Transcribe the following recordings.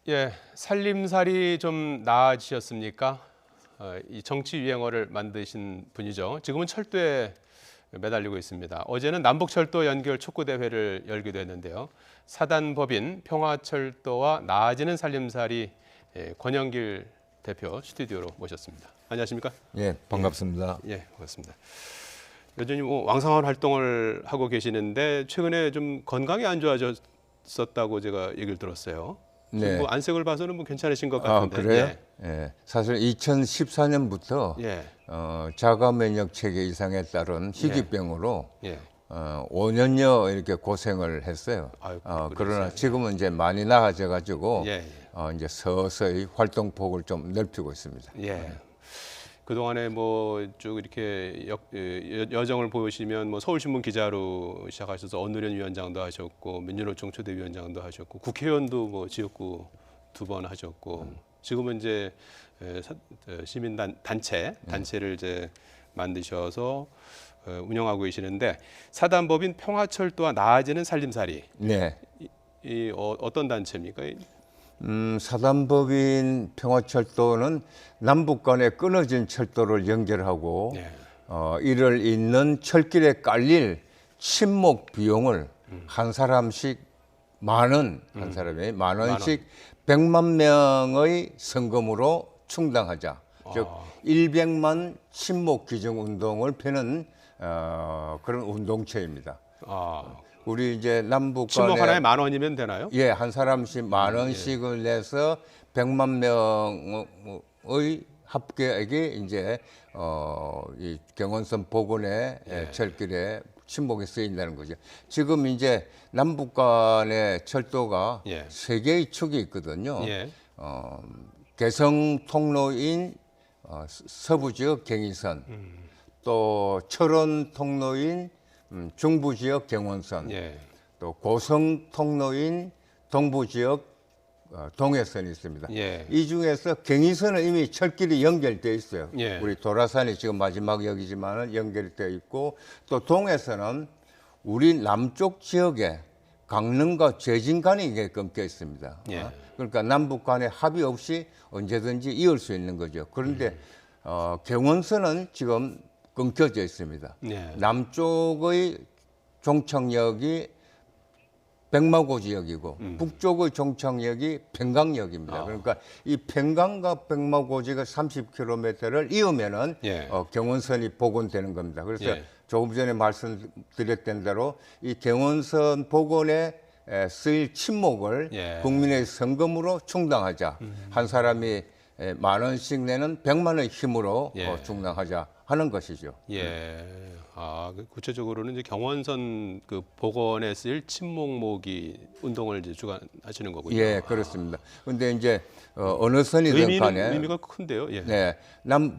예, 살림살이 좀 나아지셨습니까? 이 정치 유행어를 만드신 분이죠. 지금은 철도에 매달리고 있습니다. 어제는 남북철도 연결 촉구 대회를 열기도 했는데요. 사단법인 평화철도와 나아지는 살림살이 권영길 대표 스튜디오로 모셨습니다. 안녕하십니까? 예, 반갑습니다. 예, 반갑습니다. 여전히 왕성한 활동을 하고 계시는데 최근에 좀 건강이 안 좋아졌었다고 제가 얘기를 들었어요. 네. 안색을 봐서는 괜찮으신 것 같은데. 그래요? 예. 사실 2014년부터 예. 자가 면역 체계 이상에 따른 희귀병으로 예. 5년여 이렇게 고생을 했어요. 아이고, 그러나 그러세요. 지금은 이제 많이 나아져 가지고 예. 이제 서서히 활동폭을 좀 넓히고 있습니다. 예. 그동안에 쭉 이렇게 여정을 보시면 서울신문 기자로 시작하셔서 언노련 위원장도 하셨고 민주노총 초대위원장도 하셨고 국회의원도 지역구 2번 하셨고 지금은 이제 시민 단체를 이제 만드셔서 운영하고 계시는데 사단법인 평화철도와 나아지는 살림살이 네. 어떤 단체입니까? 사단법인 평화철도는 남북 간에 끊어진 철도를 연결하고 네. 이를 잇는 철길에 깔릴 친목 비용을 한 사람씩 한 사람이 만 원씩 100만 명의 성금으로 충당하자. 즉 100만 친목 기증 운동을 펴는 그런 운동체입니다. 우리 이제 남북 친목 간에 하나에 10,000원이면 되나요? 예, 한 사람씩 만 원씩을 내서 100만 명의 합계액이 이제 이 경원선 복원의 철길에 친목에 쓰인다는 거죠. 지금 이제 남북 간의 철도가 세 개의 축이 있거든요. 예. 개성 통로인 서부 지역 경의선, 또 철원 통로인 중부 지역 경원선, 또 고성 통로인 동부 지역 동해선이 있습니다. 이 중에서 경의선은 이미 철길이 연결되어 있어요. 우리 도라산이 지금 마지막 역이지만 연결되어 있고, 또 동해선은 우리 남쪽 지역에 강릉과 제진 간이 끊겨 있습니다. 그러니까 남북 간에 합의 없이 언제든지 이을 수 있는 거죠. 그런데 경원선은 지금 끊겨져 있습니다. 남쪽의 종착역이 백마고 지역이고 북쪽의 종착역이 평강역입니다. 그러니까 이 평강과 백마고지가 30km를 이으면은 경원선이 복원되는 겁니다. 그래서 조금 전에 말씀드렸던 대로 이 경원선 복원에 쓰일 친목을 국민의 성금으로 충당하자. 한 사람이 만 원씩 내는 100만 원의 힘으로 충당하자 하는 것이죠. 구체적으로는 이제 경원선 복원에 쓰일 친목모기 운동을 이제 주관하시는 거군요. 예, 그렇습니다. 근데 이제 어느 선이든 간에 의미가 큰데요. 네,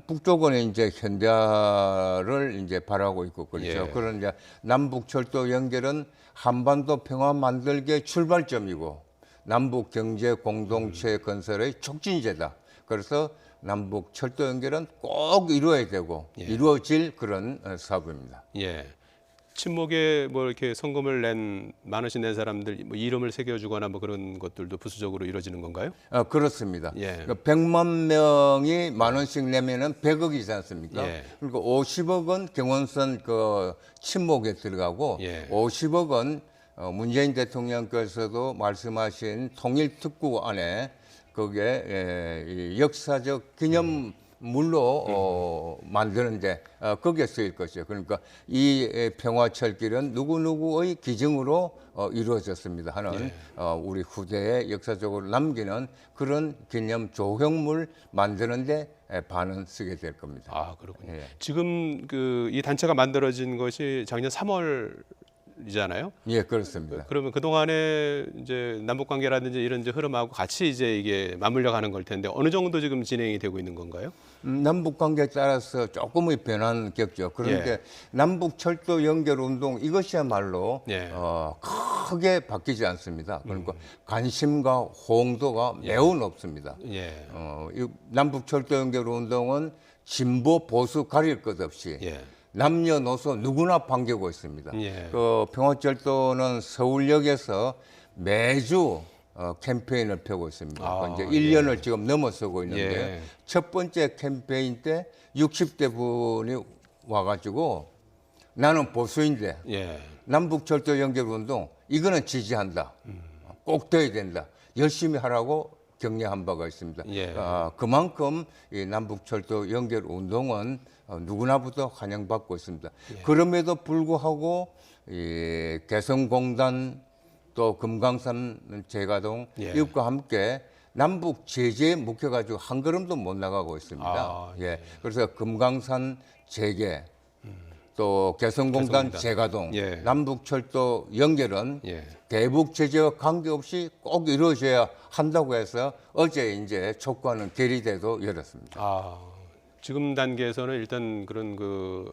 북쪽은 이제 현대화를 이제 바라고 있고 그렇죠. 그런 이제 남북 철도 연결은 한반도 평화 만들기의 출발점이고 남북 경제 공동체 건설의 촉진제다. 그래서 남북 철도 연결은 꼭 이루어야 되고 이루어질 그런 사업입니다. 친목에 이렇게 성금을 만 원씩 낸 사람들 이름을 새겨주거나 그런 것들도 부수적으로 이루어지는 건가요? 그렇습니다. 100만 명이 만 원씩 내면은 100억이지 않습니까? 그러니까 50억은 경원선 친목에 들어가고 50억은 문재인 대통령께서도 말씀하신 통일특구 안에 거기에 역사적 기념물로 만드는데 거기에 쓰일 것이죠. 그러니까 이 평화철길은 누구누구의 기증으로 이루어졌습니다 하는 우리 후대에 역사적으로 남기는 그런 기념 조형물 만드는데 반은 쓰게 될 겁니다. 그렇군요. 지금 이 단체가 만들어진 것이 작년 3월이잖아요. 예, 그렇습니다. 그러면 그동안에 이제 남북 관계라든지 이런 이제 흐름하고 같이 이제 이게 맞물려 가는 걸 텐데 어느 정도 지금 진행이 되고 있는 건가요? 남북 관계에 따라서 조금의 변화는 겪죠. 그런데 남북 철도 연결 운동 이것이야말로 크게 바뀌지 않습니다. 그러니까 관심과 호응도가 매우 높습니다. 이 남북 철도 연결 운동은 진보 보수 가릴 것 없이 남녀노소 누구나 반기고 있습니다. 평화철도는 서울역에서 매주 캠페인을 펴고 있습니다. 아, 이제 1년을 지금 넘어서고 있는데 예. 첫 번째 캠페인 때 60대 분이 와가지고 나는 보수인데 예. 남북철도 연결운동 이거는 지지한다. 꼭 돼야 된다. 열심히 하라고 격려한 바가 있습니다. 예. 그만큼 이 남북철도 연결운동은 누구나부터 환영받고 있습니다. 예. 그럼에도 불구하고 이 개성공단 또 금강산 재가동 예. 이것과 함께 남북 제재에 묶여가지고 한 걸음도 못 나가고 있습니다. 아, 예. 그래서 금강산 재개 또 개성공단 개성공단. 재가동, 예. 남북철도 연결은 예. 대북 제재와 관계없이 꼭 이루어져야 한다고 해서 어제 이제 촉구하는 결의대도 열었습니다. 아, 지금 단계에서는 일단 그런 그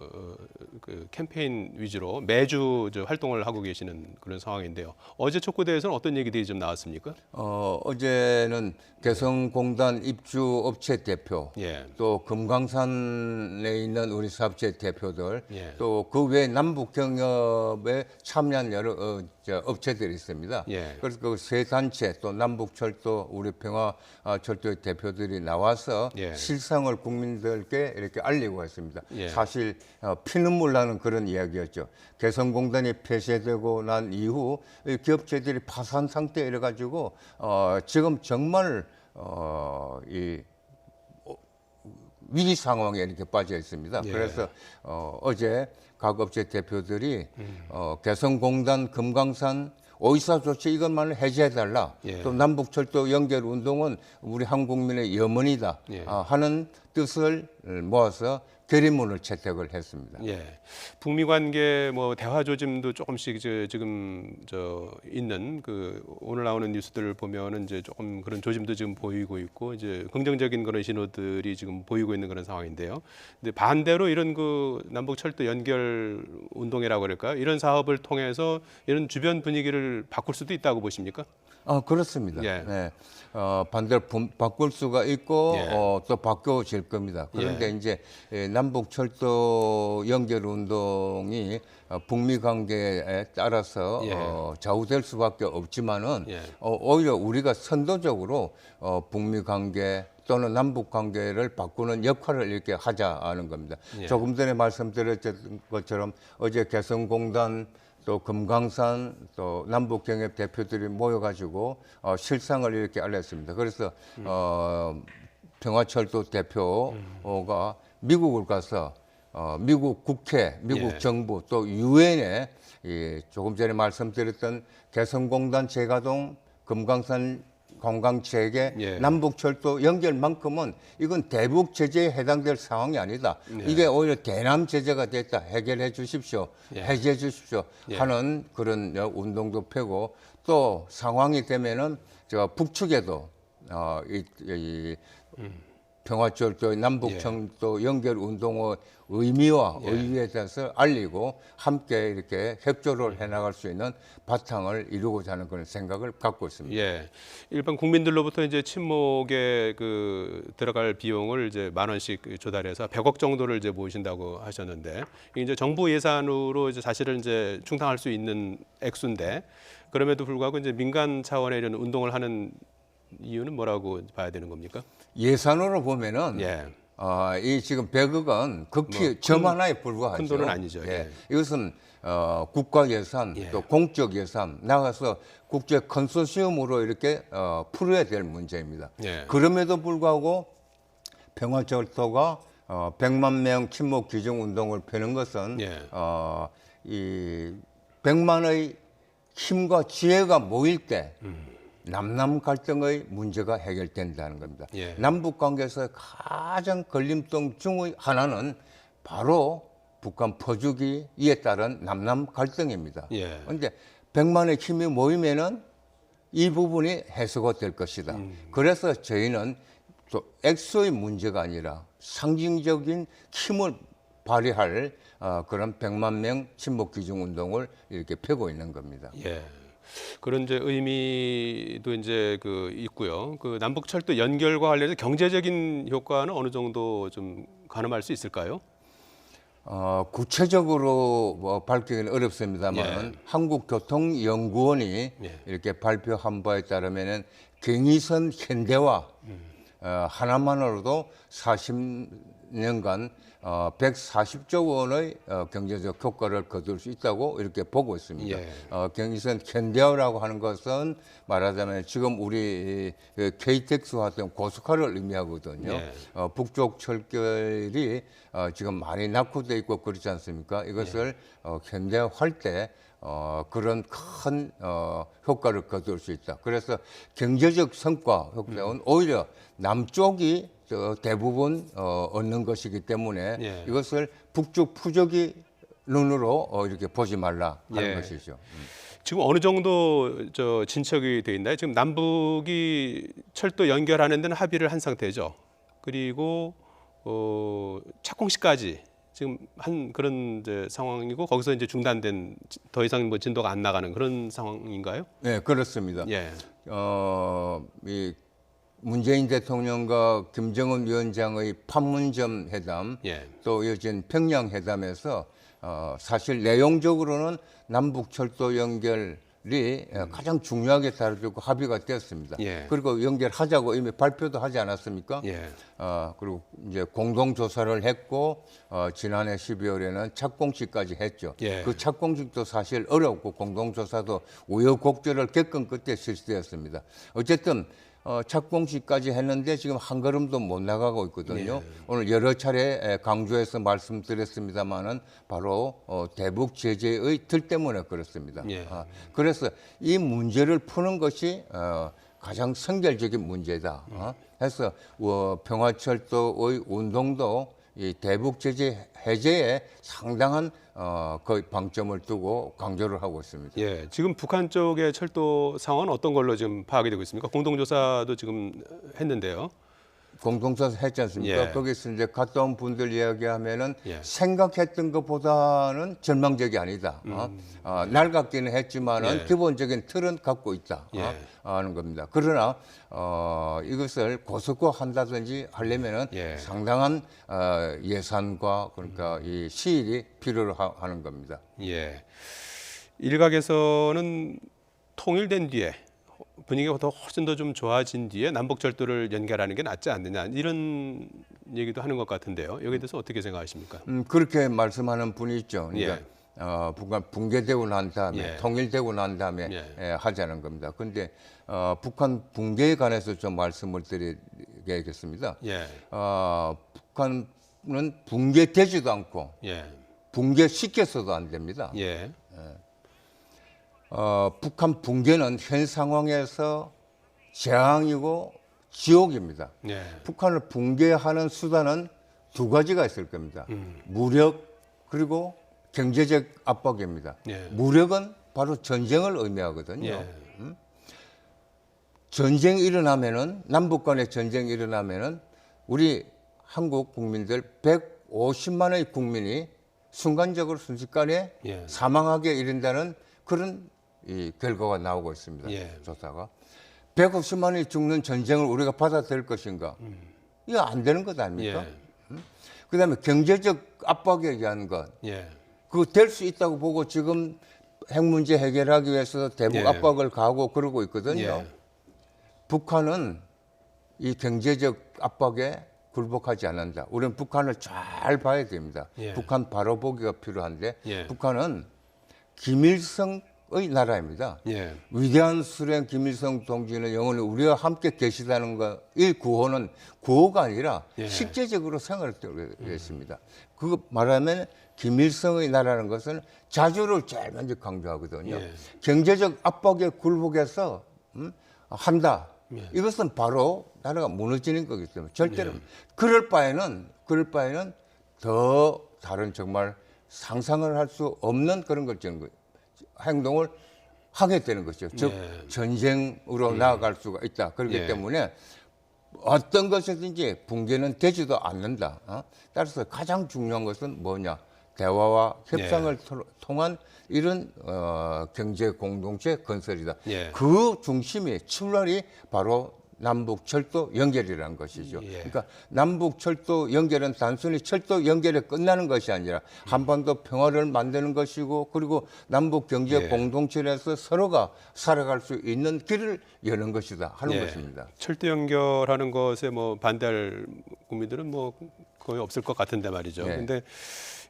캠페인 위주로 매주 활동을 하고 계시는 그런 상황인데요. 어제 촉구대에서는 어떤 얘기들이 좀 나왔습니까? 어제는 개성공단 입주 업체 대표, 예. 또 금강산에 있는 우리 사업체 대표들, 예. 또 그 외 남북 경협에 참여한 여러 업체들이 있습니다. 예. 그래서 그 세 단체 또 남북철도 우리 평화철도의 대표들이 나와서 예. 실상을 국민들께 이렇게 알리고 했습니다. 예. 사실 피눈물 나는 그런 이야기였죠. 개성공단이 폐쇄되고 난 이후 이 기업체들이 파산 상태에 이래가지고 지금 정말 이 위기 상황에 이렇게 빠져 있습니다. 예. 그래서 어제 각 업체 대표들이 개성공단, 금강산 5.24 조치 이것만을 해제해달라. 예. 또 남북철도 연결 운동은 우리 한국민의 염원이다 예. 하는 뜻을 모아서 결의문을 채택을 했습니다. 예, 북미 관계 뭐 대화 조짐도 조금씩 지금 있는 그 오늘 나오는 뉴스들을 보면은 이제 조금 그런 조짐도 지금 보이고 있고 이제 긍정적인 그런 신호들이 지금 보이고 있는 그런 상황인데요. 근데 반대로 이런 그 남북 철도 연결 운동이라고 그럴까 이런 사업을 통해서 이런 주변 분위기를 바꿀 수도 있다고 보십니까? 그렇습니다. 예. 네. 반대로 바꿀 수가 있고 예. 또 바뀌어질 겁니다. 그런데 이제 남북 철도 연결 운동이 북미 관계에 따라서 예. 좌우될 수밖에 없지만은 예. 오히려 우리가 선도적으로 북미 관계 또는 남북 관계를 바꾸는 역할을 이렇게 하자는 겁니다. 예. 조금 전에 말씀드렸던 것처럼 어제 개성공단 또 금강산 또 남북경협 대표들이 모여가지고 실상을 이렇게 알렸습니다. 그래서 평화철도 대표가 미국을 가서 미국 국회, 미국 예. 정부 또 유엔에 조금 전에 말씀드렸던 개성공단 재가동, 금강산 관광 재개, 예. 남북철도 연결만큼은 이건 대북 제재에 해당될 상황이 아니다. 예. 이게 오히려 대남 제재가 됐다. 해결해 주십시오. 예. 해제해 주십시오. 예. 하는 그런 운동도 펴고 또 상황이 되면은 저 북측에도 이 평화철도 남북철도 연결 운동의 의미와 예. 의의에 대해서 알리고 함께 이렇게 협조를 해나갈 수 있는 바탕을 이루고자 하는 그런 생각을 갖고 있습니다. 예, 일반 국민들로부터 이제 친목에 그 들어갈 비용을 이제 10,000원씩 조달해서 100억 정도를 이제 모으신다고 하셨는데 이게 이제 정부 예산으로 이제 사실은 이제 충당할 수 있는 액수인데 그럼에도 불구하고 이제 민간 차원의 이런 운동을 하는 이유는 뭐라고 봐야 되는 겁니까? 예산으로 보면은 예. 이 지금 100억은 극히 뭐 점 하나에 불과하죠. 큰 돈은 아니죠. 예. 이것은 국가 예산, 예. 또 공적 예산 나가서 국제 컨소시엄으로 이렇게 풀어야 될 문제입니다. 예. 그럼에도 불구하고 평화철도가 100만 명 친목 규정 운동을 펴는 것은 예. 이 100만의 힘과 지혜가 모일 때 남남 갈등의 문제가 해결된다는 겁니다. 예. 남북 관계에서 가장 걸림돌 중의 하나는 바로 북한 퍼주기에 따른 남남 갈등입니다. 예. 그런데 100만의 힘이 모이면은 이 부분이 해소가 될 것이다. 그래서 저희는 또 액수의 문제가 아니라 상징적인 힘을 발휘할 그런 100만 명 친목 규정 운동을 이렇게 펴고 있는 겁니다. 예. 그런 이제 의미도 이제 그 있고요. 그 남북 철도 연결과 관련해서 경제적인 효과는 어느 정도 좀 가늠할 수 있을까요? 구체적으로 뭐 밝히기는 어렵습니다만 한국교통연구원이 이렇게 발표한 바에 따르면은 경의선 현대화 하나만으로도 40년간 140조 원의 경제적 효과를 거둘 수 있다고 이렇게 보고 있습니다. 경의선 현대화라고 하는 것은 말하자면 지금 우리 그 KTX와 같은 고속화를 의미하거든요. 북쪽 철길이 지금 많이 낙후돼 있고 그렇지 않습니까? 이것을 현대화할 때 그런 큰 효과를 거둘 수 있다. 그래서 경제적 성과 효과는 오히려 남쪽이 대부분 얻는 것이기 때문에 이것을 북쪽 부족이 눈으로 이렇게 보지 말라 하는 것이죠. 지금 어느 정도 진척이 돼 있나요? 지금 남북이 철도 연결하는 데는 합의를 한 상태죠. 그리고 착공시까지 지금 한 그런 이제 상황이고 거기서 이제 중단된 더 이상 뭐 진도가 안 나가는 그런 상황인가요? 네, 그렇습니다. 이 문재인 대통령과 김정은 위원장의 판문점 회담 또 이어진 평양 회담에서 사실 내용적으로는 남북 철도 연결이 가장 중요하게 다루고 합의가 되었습니다. 그리고 연결하자고 이미 발표도 하지 않았습니까? 그리고 이제 공동 조사를 했고 지난해 12월에는 착공식까지 했죠. 그 착공식도 사실 어렵고 공동 조사도 우여곡절을 겪은 끝에 실시되었습니다. 어쨌든 착공식까지 했는데 지금 한 걸음도 못 나가고 있거든요. 오늘 여러 차례 강조해서 말씀드렸습니다만은 바로 대북 제재의 틀 때문에 그렇습니다. 그래서 이 문제를 푸는 것이 가장 선결적인 문제다. 해서 평화철도의 운동도 이 대북 제재 해제에 상당한 거의 방점을 두고 강조를 하고 있습니다. 지금 북한 쪽의 철도 상황은 어떤 걸로 지금 파악이 되고 있습니까? 공동조사도 지금 했는데요. 공동조사 했지 않습니까? 거기서 이제 갔다 온 분들 이야기하면은 생각했던 것보다는 전망적이 아니다. 낡았기는 했지만은 기본적인 틀은 갖고 있다. 하는 겁니다. 그러나 이것을 고속화 한다든지 하려면은 상당한 예산과 그러니까 이 시일이 필요로 하는 겁니다. 일각에서는 통일된 뒤에 분위기가 더 훨씬 더 좀 좋아진 뒤에 남북 철도를 연결하는 게 낫지 않느냐 이런 얘기도 하는 것 같은데요. 여기에 대해서 어떻게 생각하십니까? 그렇게 말씀하는 분이 있죠. 그러니까 북한 붕괴되고 난 다음에 통일되고 난 다음에 하자는 겁니다. 그런데 북한 붕괴에 관해서 좀 말씀을 드리겠습니다. 북한은 붕괴되지도 않고 붕괴시켜서도 안 됩니다. 북한 붕괴는 현 상황에서 재앙이고 지옥입니다. 북한을 붕괴하는 수단은 두 가지가 있을 겁니다. 무력 그리고 경제적 압박입니다. 무력은 바로 전쟁을 의미하거든요. 전쟁이 일어나면은 남북 간의 전쟁이 일어나면은 우리 한국 국민들 150만의 국민이 순간적으로 순식간에 사망하게 이른다는 그런 이 결과가 나오고 있습니다. 조사가 150만이 죽는 전쟁을 우리가 받아들일 것인가? 이거 안 되는 것 아닙니까? 그다음에 경제적 압박에 의한 것, 그거 될 수 있다고 보고 지금 핵 문제 해결하기 위해서 대북 압박을 가하고 그러고 있거든요. 북한은 이 경제적 압박에 굴복하지 않는다. 우리는 북한을 잘 봐야 됩니다. 북한 바로 보기가 필요한데 북한은 김일성의 나라입니다. 위대한 수령 김일성 동지는 영원히 우리와 함께 계시다는 것, 이 구호는 구호가 아니라 실제적으로 생활을 했습니다. 그거 말하면 김일성의 나라는 것은 자주를 제일 먼저 강조하거든요. 경제적 압박에 굴복해서 한다. 이것은 바로 나라가 무너지는 거기 때문에 절대로 그럴 바에는 더 다른 정말 상상을 할 수 없는 그런 걸 행동을 하게 되는 것이죠. 즉 전쟁으로 나아갈 수가 있다. 그렇기 때문에 어떤 것이든지 붕괴는 되지도 않는다. 따라서 가장 중요한 것은 뭐냐? 대화와 협상을 통한 이런 경제 공동체 건설이다. 그 중심이 출발이 바로 남북 철도 연결이라는 것이죠. 예. 그러니까 남북 철도 연결은 단순히 철도 연결에 끝나는 것이 아니라 한반도 평화를 만드는 것이고, 그리고 남북 경제 예. 공동체에서 서로가 살아갈 수 있는 길을 여는 것이다 하는 예. 것입니다. 철도 연결하는 것에 뭐 반대할 국민들은 뭐 거의 없을 것 같은데 말이죠. 예. 근데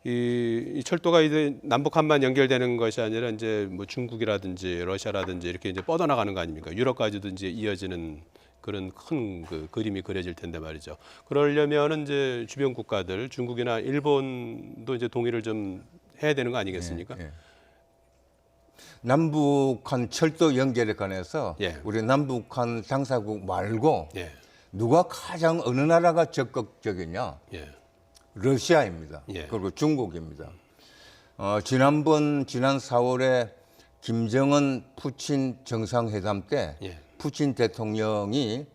이 철도가 이제 남북한만 연결되는 것이 아니라 이제 뭐 중국이라든지 러시아라든지 이렇게 이제 뻗어나가는 거 아닙니까? 유럽까지도 이제 이어지는 그런 큰 그 그림이 그려질 텐데 말이죠. 그러려면은 이제 주변 국가들, 중국이나 일본도 이제 동의를 좀 해야 되는 거 아니겠습니까? 예. 남북한 철도 연결에 관해서 예. 우리 남북한 당사국 말고 예. 누가 가장 어느 나라가 적극적이냐? 예. 러시아입니다. 예. 그리고 중국입니다. 지난 4월에 김정은 푸친 정상회담 때 예. 푸친 대통령이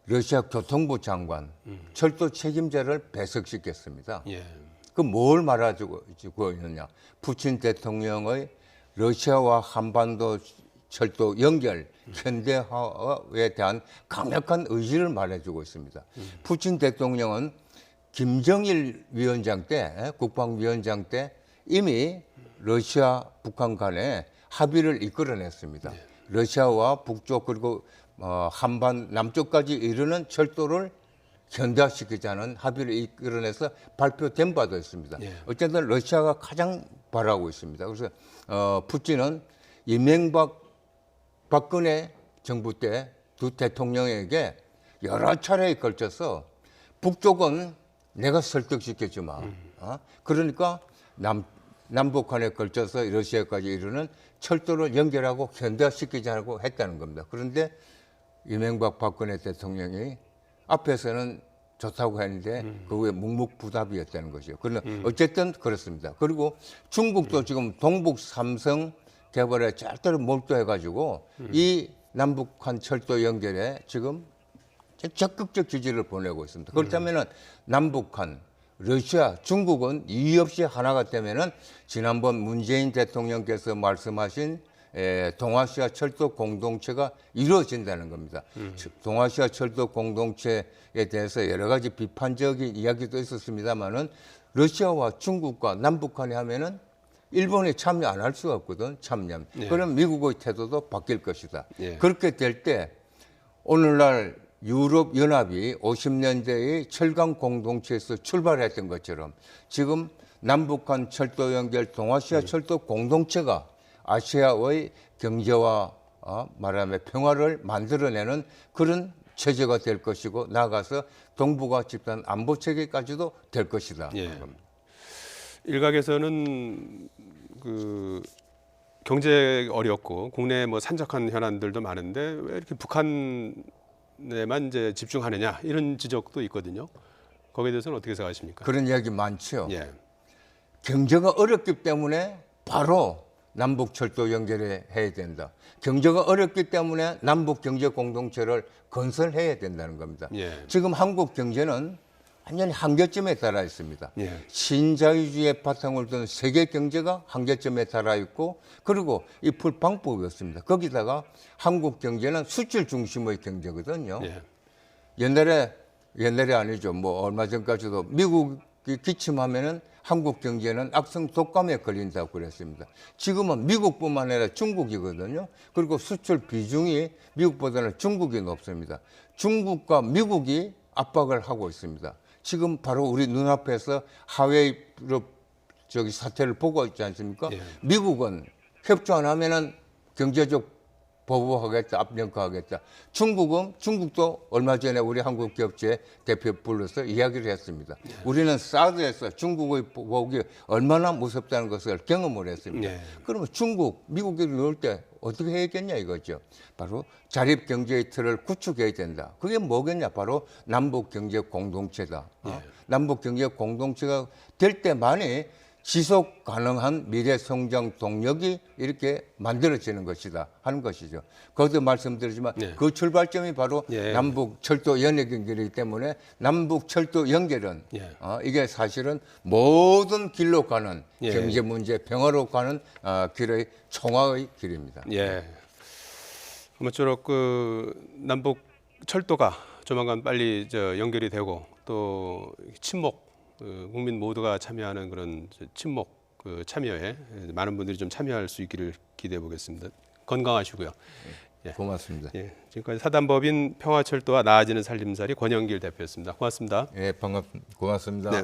러시아 교통부 장관 철도 책임자를 배석시켰습니다. 예. 그 뭘 말해주고 있느냐? 푸친 대통령의 러시아와 한반도 철도 연결 현대화에 대한 강력한 의지를 말해주고 있습니다. 푸친 대통령은 김정일 위원장 때, 국방위원장 때 이미 러시아, 북한 간에 합의를 이끌어냈습니다. 러시아와 북쪽 그리고 한반 남쪽까지 이르는 철도를 현대화시키자는 합의를 이끌어내서 발표된 바도 있습니다. 예. 어쨌든 러시아가 가장 바라고 있습니다. 그래서 푸틴은 이명박 박근혜 정부 때 두 대통령에게 여러 차례에 걸쳐서 북쪽은 내가 설득시켜주마. 그러니까 남북한에 걸쳐서 러시아까지 이르는 철도를 연결하고 현대화시키자고 했다는 겁니다. 그런데 이명박 박근혜 대통령이 앞에서는 좋다고 했는데 그게 묵묵부답이었다는 것이죠. 그러나 어쨌든 그렇습니다. 그리고 중국도 지금 동북 삼성 개발에 절대로 몰두해가지고 이 남북한 철도 연결에 지금 적극적 지지를 보내고 있습니다. 그렇다면은 남북한, 러시아, 중국은 이의 없이 하나가 되면은 지난번 문재인 대통령께서 말씀하신 동아시아 철도 공동체가 이루어진다는 겁니다. 동아시아 철도 공동체에 대해서 여러 가지 비판적인 이야기도 있었습니다만은 러시아와 중국과 남북한이 하면은 일본이 참여 안 할 수가 없거든, 참여. 예. 그럼 미국의 태도도 바뀔 것이다. 예. 그렇게 될 때 오늘날 유럽 연합이 50년대의 철강 공동체에서 출발했던 것처럼 지금 남북한 철도 연결 동아시아 철도 공동체가 아시아의 경제와 말하자면 평화를 만들어내는 그런 체제가 될 것이고 나아가서 동북아 집단 안보 체계까지도 될 것이다. 예. 일각에서는 그 경제 어렵고 국내 뭐 산적한 현안들도 많은데 왜 이렇게 북한에만 이제 집중하느냐 이런 지적도 있거든요. 거기에 대해서는 어떻게 생각하십니까? 그런 이야기 많죠. 예. 경제가 어렵기 때문에 바로 남북 철도 연결해야 된다. 경제가 어렵기 때문에 남북 경제 공동체를 건설해야 된다는 겁니다. 예. 지금 한국 경제는 완전히 한계점에 달아 있습니다. 예. 신자유주의의 바탕을 둔 세계 경제가 한계점에 달아 있고 그리고 이 풀 방법이 없습니다. 거기다가 한국 경제는 수출 중심의 경제거든요. 예. 옛날에 아니죠. 뭐 얼마 전까지도 미국이 기침하면은 한국 경제는 악성 독감에 걸린다고 그랬습니다. 지금은 미국뿐만 아니라 중국이거든요. 그리고 수출 비중이 미국보다는 중국이 높습니다. 중국과 미국이 압박을 하고 있습니다. 지금 바로 우리 눈앞에서 하웨이 사태를 보고 있지 않습니까? 예. 미국은 협조 안 하면은 경제적 보호하겠다, 압력화하겠다. 중국도 얼마 전에 우리 한국 기업체 대표 불러서 이야기를 했습니다. 우리는 사드에서 중국의 보복이 얼마나 무섭다는 것을 경험을 했습니다. 예. 그러면 미국이 넣을 때 어떻게 해야겠냐 이거죠. 바로 자립 경제의 틀을 구축해야 된다. 그게 뭐겠냐? 바로 남북 경제 공동체다. 남북 경제 공동체가 될 때만이 지속 가능한 미래 성장 동력이 이렇게 만들어지는 것이다 하는 것이죠. 거기서 말씀드리지만 그 출발점이 바로 남북 철도 연결이기 때문에 남북 철도 연결은 이게 사실은 모든 길로 가는 경제 문제, 평화로 가는 길의 총화의 길입니다. 예. 아무쪼록 그 남북 철도가 조만간 빨리 연결이 되고 또 친목 국민 모두가 참여하는 그런 친목 참여에 많은 분들이 좀 참여할 수 있기를 기대해 보겠습니다. 건강하시고요. 예. 고맙습니다. 예, 지금까지 사단법인 평화철도와 나아지는 살림살이 권영길 대표였습니다. 고맙습니다. 예, 고맙습니다. 네.